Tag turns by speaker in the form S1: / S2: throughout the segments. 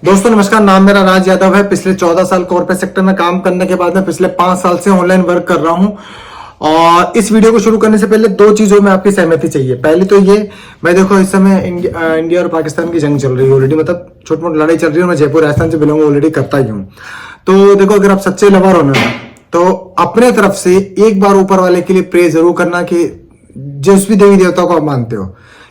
S1: दोस्तों नमस्कार, नाम मेरा राज यादव है। पिछले 14 साल कॉर्पोरेट सेक्टर में काम करने के बाद में पिछले 5 साल से ऑनलाइन वर्क कर रहा हूं। और इस वीडियो को शुरू करने से पहले दो चीजों में आपकी सहमति चाहिए। पहली तो ये, मैं देखो इस समय इंडिया और पाकिस्तान की जंग चल रही है ऑलरेडी, मतलब छोटी मोटी लड़ाई चल रही है। मैं जयपुर राजस्थान से बिलोंग ऑलरेडी करता ही हूँ। तो देखो, अगर आप सच्चे लवर हो ना, तो अपने तरफ से एक बार ऊपर वाले के लिए प्रे जरूर करना कि जिस भी देवी देवता को आप मानते हो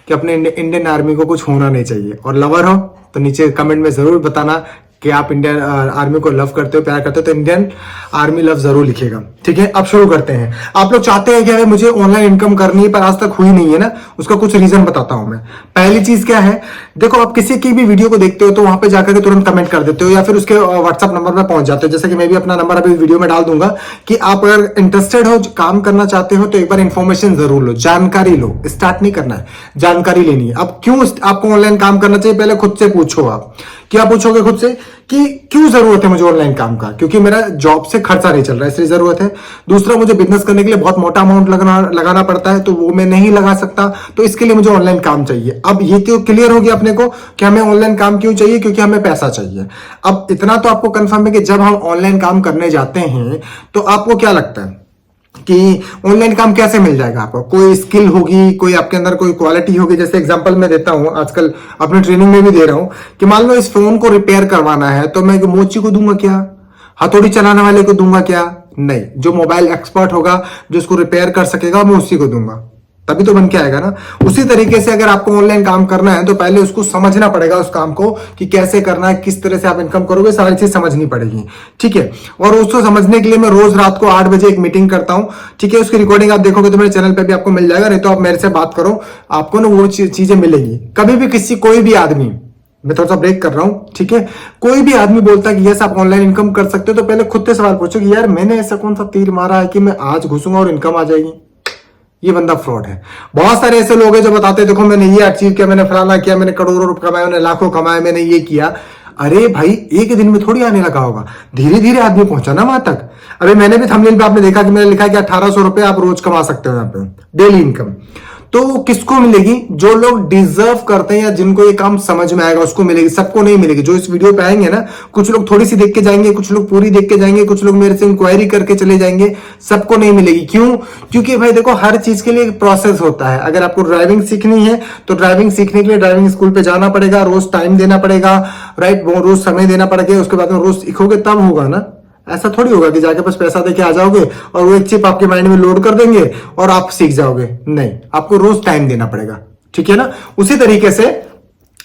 S1: कि अपने इंडियन आर्मी को कुछ होना नहीं चाहिए। और लवर हो तो नीचे कमेंट में जरूर बताना कि आप इंडियन आर्मी को लव करते हो, प्यार करते हो, तो इंडियन आर्मी लव जरूर लिखेगा। ठीक है, अब शुरू करते हैं। आप लोग चाहते हैं कि अगर मुझे ऑनलाइन इनकम करनी है पर आज तक हुई नहीं है ना, उसका कुछ रीजन बताता हूं मैं। पहली चीज क्या है, देखो आप किसी की भी वीडियो को देखते हो तो वहां पे जाकर के तुरंत कमेंट कर देते हो या फिर उसके व्हाट्सअप नंबर पर पहुंच जाते हो। जैसे कि मैं भी अपना नंबर अभी वीडियो में डाल दूंगा कि आप अगर इंटरेस्टेड हो, काम करना चाहते हो, तो एक बार इंफॉर्मेशन जरूर लो, जानकारी लो। स्टार्ट नहीं करना है, जानकारी लेनी है। अब क्यों आपको ऑनलाइन काम करना चाहिए, पहले खुद से पूछो। आप क्या पूछोगे खुद से कि क्यों जरूरत है मुझे ऑनलाइन काम का? क्योंकि मेरा जॉब से खर्चा नहीं चल रहा है, इसलिए जरूरत है। दूसरा, मुझे बिजनेस करने के लिए बहुत मोटा अमाउंट लगाना पड़ता है, तो वो मैं नहीं लगा सकता, तो इसके लिए मुझे ऑनलाइन काम चाहिए। अब ये तो क्लियर हो गया अपने को कि हमें ऑनलाइन काम क्यों चाहिए, क्योंकि हमें पैसा चाहिए। अब इतना तो आपको कंफर्म है कि जब हम ऑनलाइन काम करने जाते हैं तो आपको क्या लगता है कि ऑनलाइन काम कैसे मिल जाएगा? आपको कोई स्किल होगी, कोई आपके अंदर कोई क्वालिटी होगी। जैसे एग्जांपल मैं देता हूं, आजकल अपनी ट्रेनिंग में भी दे रहा हूं कि मान लो इस फोन को रिपेयर करवाना है, तो मैं मोची को दूंगा क्या? हथौड़ी चलाने वाले को दूंगा क्या? नहीं, जो मोबाइल एक्सपर्ट होगा, जो उसको रिपेयर कर सकेगा, मैं उसी को दूंगा, तभी तो बन के आएगा ना। उसी तरीके से अगर आपको ऑनलाइन काम करना है तो पहले उसको समझना पड़ेगा, उस काम को कि कैसे करना है, किस तरह से आप इनकम करोगे, सारी चीज समझनी पड़ेगी। ठीक है, और उसको समझने के लिए मैं रोज रात को 8 बजे एक मीटिंग करता हूं। ठीक है, उसकी रिकॉर्डिंग आप देखोगे तो मेरे चैनल पे भी आपको मिल जाएगा, नहीं तो आप मेरे से बात करो, आपको ना वो चीजें मिलेंगी। कभी भी कोई भी आदमी, मैं थोड़ा सा ब्रेक कर रहा हूं, ठीक है, कोई भी आदमी बोलता है कि यस आप ऑनलाइन इनकम कर सकते हो, तो पहले खुद से सवाल पूछो कि यार मैंने ऐसा कौन सा तीर मारा है कि मैं आज घुसूंगा और इनकम आ जाएगी? ये बंदा फ्रॉड है। बहुत सारे ऐसे लोग हैं जो बताते हैं देखो मैंने ये अचीव किया, मैंने फलाना किया, मैंने करोड़ों रुपए कमाए, मैंने लाखों कमाए, मैंने ये किया। अरे भाई, एक दिन में थोड़ी आने लगा होगा, धीरे धीरे आदमी पहुंचा ना वहां तक। अभी मैंने भी थंबनेल पे आपने देखा कि मैंने लिखा है कि 1800 रुपए आप रोज कमा सकते हो यहाँ पे डेली इनकम। तो किसको मिलेगी? जो लोग डिजर्व करते हैं या जिनको ये काम समझ में आएगा उसको मिलेगी, सबको नहीं मिलेगी। जो इस वीडियो पे आएंगे ना, कुछ लोग थोड़ी सी देख के जाएंगे, कुछ लोग पूरी देख के जाएंगे, कुछ लोग मेरे से इंक्वायरी करके चले जाएंगे, सबको नहीं मिलेगी। क्यों? क्योंकि भाई देखो, हर चीज के लिए एक प्रोसेस होता है। अगर आपको ड्राइविंग सीखनी है तो ड्राइविंग सीखने के लिए ड्राइविंग स्कूल पे जाना पड़ेगा, रोज टाइम देना पड़ेगा, राइट, वो रोज समय देना पड़ेगा, उसके बाद में रोज सीखोगे तब होगा ना। ऐसा थोड़ी होगा कि जाके बस पैसा देके आ जाओगे और वो एक चिप आपके माइंड में लोड कर देंगे और आप सीख जाओगे। नहीं, आपको रोज टाइम देना पड़ेगा। ठीक है ना? उसी तरीके से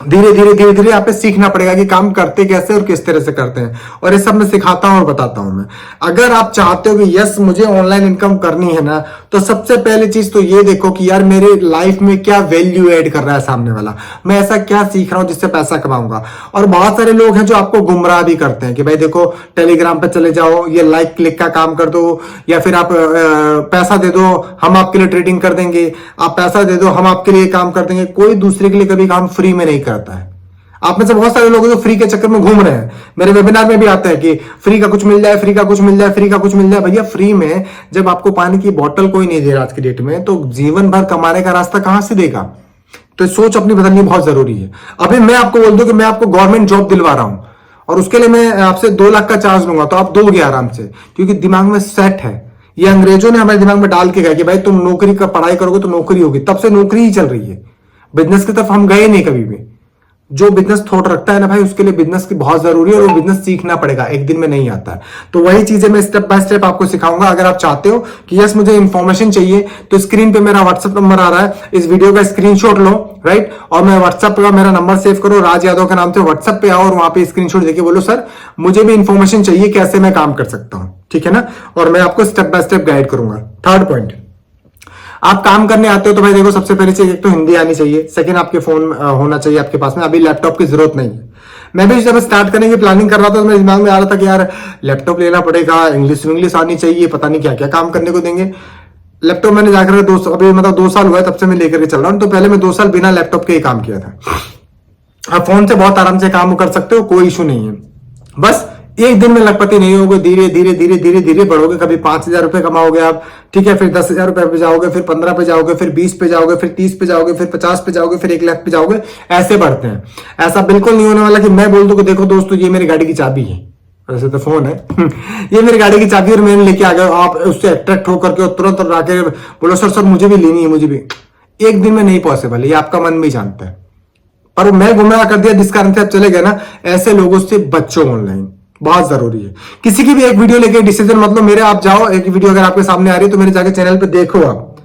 S1: धीरे धीरे आप पे सीखना पड़ेगा कि काम करते कैसे और किस तरह से करते हैं, और ये सब मैं सिखाता हूं और बताता हूं मैं। अगर आप चाहते हो कि यस मुझे ऑनलाइन इनकम करनी है ना, तो सबसे पहली चीज तो ये देखो कि यार मेरे लाइफ में क्या वैल्यू ऐड कर रहा है सामने वाला, मैं ऐसा क्या सीख रहा हूं जिससे पैसा कमाऊंगा। और बहुत सारे लोग हैं जो आपको गुमराह भी करते हैं कि भाई देखो टेलीग्राम पे चले जाओ, ये लाइक क्लिक का काम कर दो, या फिर आप पैसा दे दो हम आपके लिए ट्रेडिंग कर देंगे, आप पैसा दे दो हम आपके लिए काम कर देंगे। कोई दूसरे के लिए कभी काम फ्री में नहीं करता है। आप में से बहुत सारे लोग जो फ्री के चक्कर में घूम रहे हैं, मेरे वेबिनार में भी आता है कि फ्री का कुछ मिल जाए, फ्री का कुछ मिल जाए, फ्री का कुछ मिल जाए। भैया फ्री में जब आपको पानी की बोतल कोई नहीं दे रहा आज की डेट में, तो जीवन भर कमाने का रास्ता कहां से देगा? तो सोच अपनी बदलनी बहुत जरूरी है। अभी मैं आपको बोल दूं कि मैं आपको गवर्नमेंट जॉब दिलवा रहा हूं और उसके लिए मैं आपसे 2 लाख का चार्ज लूंगा, तो आप दोगे आराम से, क्योंकि दिमाग में सेट है। ये अंग्रेजों ने हमारे दिमाग में डाल के गया कि भाई तुम नौकरी का पढ़ाई करोगे तो नौकरी होगी, तब से नौकरी ही चल रही है। बिजनेस की तरफ हम गए नहीं कभी भी। जो बिजनेस थॉट रखता है ना भाई, उसके लिए बिजनेस की बहुत जरूरी है और वो बिजनेस सीखना पड़ेगा, एक दिन में नहीं आता है। तो वही चीजें मैं स्टेप बाय स्टेप आपको सिखाऊंगा। अगर आप चाहते हो कि यस मुझे इंफॉर्मेशन चाहिए, तो स्क्रीन पे मेरा व्हाट्सएप नंबर आ रहा है, इस वीडियो का स्क्रीनशॉट लो, राइट, और मैं व्हाट्सएप का मेरा नंबर सेव करो, राज यादव के नाम से व्हाट्सएप पे आओ और वहां पे स्क्रीनशॉट देके बोलो सर मुझे भी इंफॉर्मेशन चाहिए, कैसे मैं काम कर सकता हूं। ठीक है ना? और मैं आपको स्टेप बाय स्टेप गाइड करूंगा। थर्ड पॉइंट, आप काम करने आते हो तो भाई देखो सबसे पहली चीज एक तो हिंदी आनी चाहिए, सेकंड आपके फोन होना चाहिए आपके पास में। अभी लैपटॉप की जरूरत नहीं है। मैं भी जब स्टार्ट करने की प्लानिंग कर रहा था तो मेरे दिमाग में आ रहा था कि यार लैपटॉप लेना पड़ेगा, इंग्लिश आनी चाहिए, पता नहीं क्या क्या काम करने को देंगे। लैपटॉप मैंने जाकर अभी मतलब 2 साल हुआ है तब से मैं लेकर के चल रहा हूँ। तो पहले मैं 2 साल बिना लैपटॉप के ही काम किया था। आप फोन से बहुत आराम से काम कर सकते हो, कोई इशू नहीं है। बस एक दिन में लखपति नहीं होगे, धीरे धीरे धीरे धीरे धीरे बढ़ोगे। कभी 5,000 रुपए कमाओगे आप, ठीक है, फिर 10,000 रुपए पे जाओगे, फिर 15 पे जाओगे, फिर 20 पे जाओगे, फिर 30 पे जाओगे, फिर 50 पे जाओगे, फिर 1 लाख पे जाओगे। ऐसे बढ़ते हैं। ऐसा बिल्कुल नहीं होने वाला कि मैं बोल दूं कि देखो दोस्तों ये मेरी गाड़ी की चाबी है, वैसे तो फोन है ये मेरी गाड़ी की चाबी और मैंने लेके आ गया, आप उससे अट्रैक्ट होकर के तुरंत आके बोलो सर सर मुझे भी लेनी है, मुझे भी। एक दिन में नहीं पॉसिबल है, ये आपका मन भी जानता है। पर मैं गुमराह कर दिया जिस कारण से आप चले गए ना, ऐसे लोगों से बच्चों ऑनलाइन, बहुत जरूरी है। किसी की भी एक वीडियो लेके डिसीजन मतलब मेरे आप जाओ, एक वीडियो अगर आपके सामने आ रही है तो मेरे जाके चैनल पे देखो, आप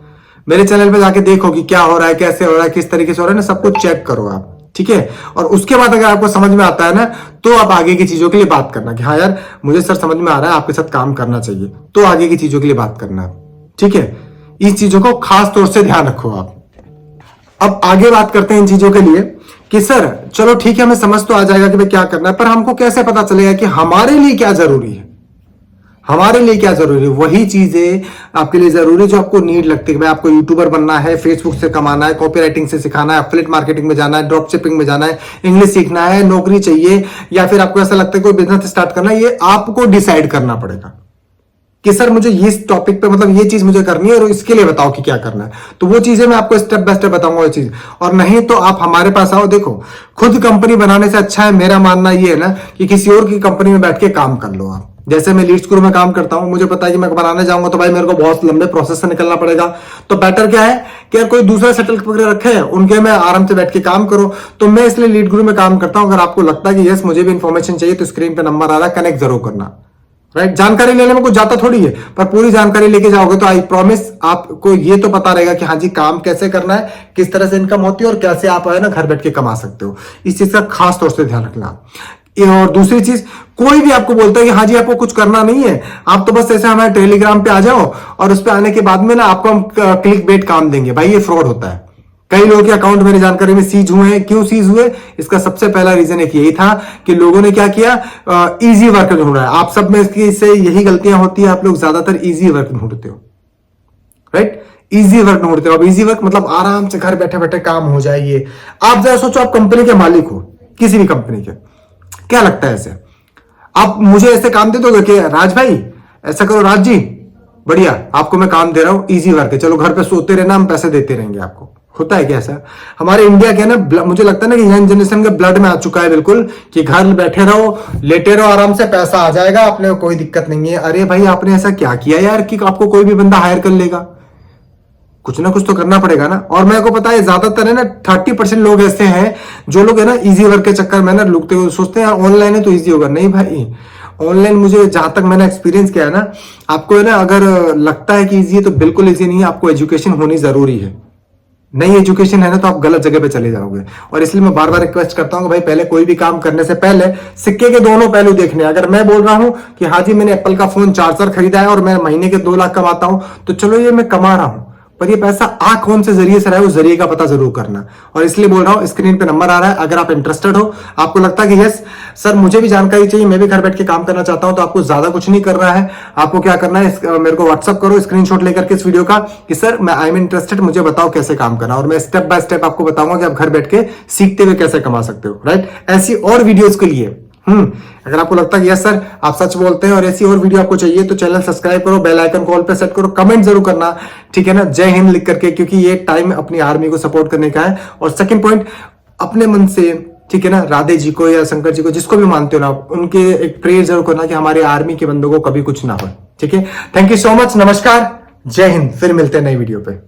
S1: मेरे चैनल पे जाके देखो कि क्या हो रहा है, कैसे हो रहा है, किस तरीके से हो रहा है ना, सब कुछ चेक करो आप, ठीक है। और उसके बाद अगर आपको समझ में आता है ना, तो आप आगे की चीजों के लिए बात करना कि हाँ यार मुझे सर समझ में आ रहा है, आपके साथ काम करना चाहिए, तो आगे की चीजों के लिए बात करना, ठीक है। इस चीजों को खास तौर से ध्यान रखो आप। अब आगे बात करते हैं इन चीजों के लिए कि सर चलो ठीक है, हमें समझ तो आ जाएगा कि भाई क्या करना है, पर हमको कैसे पता चलेगा कि हमारे लिए क्या जरूरी है। हमारे लिए क्या जरूरी है, वही चीजें आपके लिए जरूरी है जो आपको नीड लगती है। भाई आपको यूट्यूबर बनना है, फेसबुक से कमाना है, कॉपी राइटिंग से सिखाना है, एफिलिएट मार्केटिंग में जाना है, ड्रॉप शिपिंग में जाना है, इंग्लिश सीखना है, नौकरी चाहिए, या फिर आपको ऐसा लगता है कोई बिजनेस स्टार्ट करना है, ये आपको डिसाइड करना पड़ेगा कि सर मुझे इस टॉपिक पे मतलब ये चीज मुझे करनी है और इसके लिए बताओ कि क्या करना है। तो वो चीजें मैं आपको स्टेप बाय स्टेप बताऊंगा वो चीज। और नहीं तो आप हमारे पास आओ, देखो खुद कंपनी बनाने से अच्छा है, मेरा मानना ये है ना कि किसी और की कंपनी में बैठ के काम कर लो आप। जैसे मैं लीड्स ग्रुप में काम करता हूं, मुझे पता है कि मैं बनाने जाऊंगा तो भाई मेरे को बहुत लंबे प्रोसेस से निकलना पड़ेगा। तो बेटर क्या है कि यार कोई दूसरा सेटल करके रखे हैं, उनके में आराम से बैठ के काम करो। तो मैं इसलिए लीड ग्रुप में काम करता हूं। अगर आपको लगता है कि यस मुझे भी इंफॉर्मेशन चाहिए तो स्क्रीन पे नंबर आ रहा है, कनेक्ट जरूर करना, राइट। जानकारी लेने में कुछ जाता थोड़ी है, पर पूरी जानकारी लेके जाओगे तो आई प्रॉमिस आपको ये तो पता रहेगा कि हाँ जी काम कैसे करना है, किस तरह से इनकम होती है और कैसे आप है ना घर बैठ के कमा सकते हो। इस चीज का खास तौर से ध्यान रखना। और दूसरी चीज, कोई भी आपको बोलता है कि हाँ जी आपको कुछ करना नहीं है, आप तो बस ऐसे हमारे टेलीग्राम पे आ जाओ और उस पर आने के बाद में ना आपको हम क्लिक बेट काम देंगे, भाई ये फ्रॉड होता है। कई लोगों के अकाउंट मेरी जानकारी में सीज हुए हैं। क्यों सीज हुए, इसका सबसे पहला रीजन एक यही था कि लोगों ने क्या किया, इजी वर्क ढूंढा है। आप सब में इससे यही गलतियां होती है, आप लोग ज्यादातर इजी वर्क ढूंढते हो, राइट। इजी वर्क ढूंढते हो। अब इजी वर्क मतलब आराम से घर बैठे बैठे काम हो जाए। आप जरा सोचो, आप कंपनी के मालिक हो, किसी भी कंपनी के, क्या लगता है ऐसे आप मुझे ऐसे काम दे दोगे कि राज भाई ऐसा करो, राज जी बढ़िया आपको मैं काम दे रहा हूं, इजी वर्क है, चलो घर पे सोते रहना, हम पैसे देते रहेंगे आपको। होता है क्या ऐसा? हमारे इंडिया के ना, मुझे लगता है ना कि यंग जनरेशन के ब्लड में आ चुका है बिल्कुल, कि घर बैठे रहो, लेटे रहो, आराम से पैसा आ जाएगा, अपने कोई दिक्कत नहीं है। अरे भाई आपने ऐसा क्या किया यार कि आपको कोई भी बंदा हायर कर लेगा? कुछ ना कुछ तो करना पड़ेगा ना। और मेरे को पता है ज्यादातर है ना 30% लोग ऐसे हैं जो लोग है ना इजी वर्क के चक्कर में ना लुकते हुए सोचते हैं ऑनलाइन है तो इजी होगा। नहीं भाई, ऑनलाइन मुझे जहां तक मैंने एक्सपीरियंस किया है ना, आपको है ना अगर लगता है कि इजी है तो बिल्कुल इजी नहीं है। आपको एजुकेशन होनी जरूरी है। नई एजुकेशन है ना तो आप गलत जगह पे चले जाओगे। और इसलिए मैं बार बार रिक्वेस्ट करता हूं कि भाई पहले कोई भी काम करने से पहले सिक्के के दोनों पहलू देखने। अगर मैं बोल रहा हूं कि हाँ जी मैंने एप्पल का फोन 4 खरीदा है और मैं महीने के 2 लाख कमाता हूं, तो चलो ये मैं कमा रहा हूं, पर ये पैसा आ कौन से जरिए से रहा है, उस जरिए का पता जरूर करना। और इसलिए बोल रहा हूं, स्क्रीन पे नंबर आ रहा है, अगर आप इंटरेस्टेड हो, आपको लगता है कि यस सर मुझे भी जानकारी चाहिए, मैं भी घर बैठ के काम करना चाहता हूं, तो आपको ज्यादा कुछ नहीं करना है। आपको क्या करना है, मेरे को व्हाट्सअप करो स्क्रीनशॉट लेकर के इस वीडियो का कि सर मैं आई एम इंटरेस्टेड, मुझे बताओ कैसे काम करना, और मैं स्टेप बाय स्टेप आपको बताऊंगा कि आप घर बैठ के सीखते हुए कैसे कमा सकते हो, राइट। ऐसी और वीडियोज के लिए अगर आपको लगता है कि यस सर आप सच बोलते हैं और ऐसी और वीडियो आपको चाहिए, तो चैनल सब्सक्राइब करो, बेल आइकन कॉल पे सेट करो, कमेंट जरूर करना, ठीक है ना, जय हिंद लिख करके, क्योंकि ये टाइम अपनी आर्मी को सपोर्ट करने का है। और सेकंड पॉइंट, अपने मन से, ठीक है ना, राधे जी को या शंकर जी को, जिसको भी मानते हो ना, उनके एक प्रेयर जरूर करना कि हमारे आर्मी के बंदों को कभी कुछ ना हो, ठीक है। थैंक यू सो मच, नमस्कार, जय हिंद, फिर मिलते हैं नई वीडियो पे।